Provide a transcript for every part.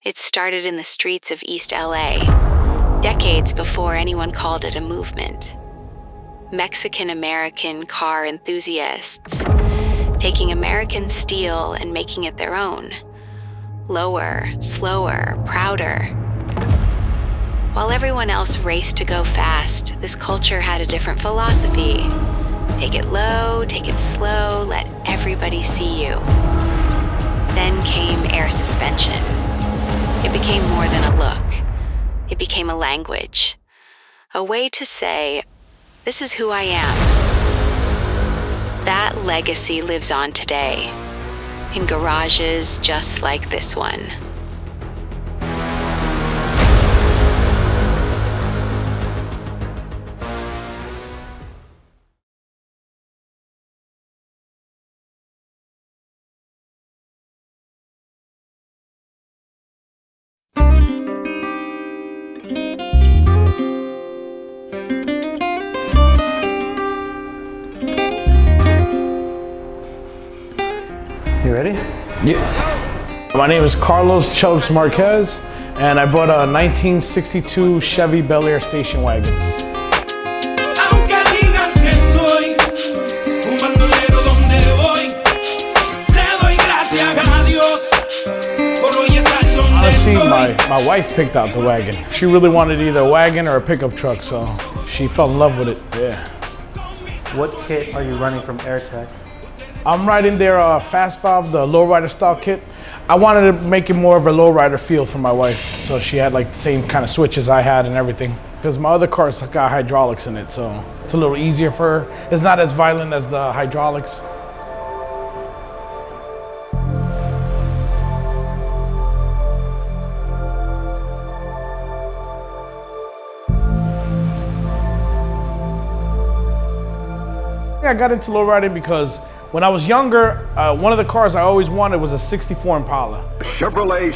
It started in the streets of East LA, decades before anyone called it a movement. Mexican-American car enthusiasts taking American steel and making it their own. Lower, slower, prouder. While everyone else raced to go fast, this culture had a different philosophy. Take it low, take it slow, let everybody see you. Then came air suspension. It became more than a look. It became a language. A way to say, this is who I am. That legacy lives on today, in garages just like this one. You ready? Yeah. My name is Carlos Chubs Marquez, and I brought a 1962 Chevy Belair station wagon. Honestly, my wife picked out the wagon. She really wanted either a wagon or a pickup truck, so she fell in love with it, yeah. What kit are you running from Airtekk? I'm riding their Fast Valve, the lowrider style kit. I wanted to make it more of a lowrider feel for my wife, so she had like the same kind of switches I had and everything. Because my other car's got hydraulics in it, so it's a little easier for her. It's not as violent as the hydraulics. I got into lowriding because when I was younger, one of the cars I always wanted was a 64 Impala. Chevrolet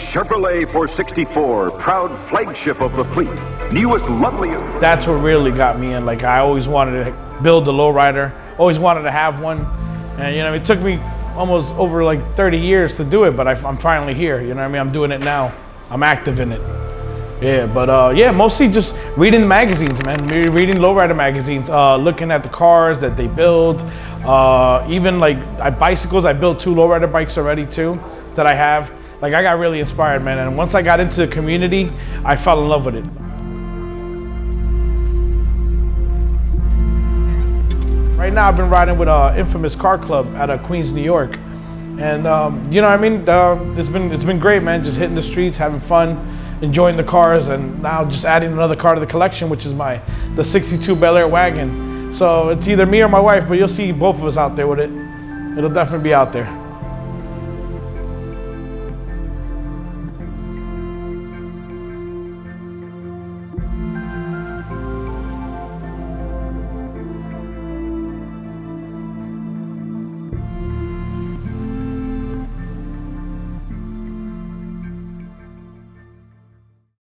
464, proud flagship of the fleet. Newest, loveliest. That's what really got me in. Like, I always wanted to build a lowrider, always wanted to have one. And, you know, it took me almost over like 30 years to do it, but I'm finally here, you know what I mean? I'm doing it now. I'm active in it. Yeah, but yeah, mostly just reading the magazines, man. Reading lowrider magazines, looking at the cars that they build. Even like bicycles, I built 2 lowrider bikes already too, that I have. Like, I got really inspired, man. And once I got into the community, I fell in love with it. Right now, I've been riding with Infamous Car Club out of Queens, New York. And you know what I mean? It's been great, man. Just hitting the streets, having fun, enjoying the cars, and now just adding another car to the collection, which is the 62 Belair Wagon. So it's either me or my wife, but you'll see both of us out there with it. It'll definitely be out there.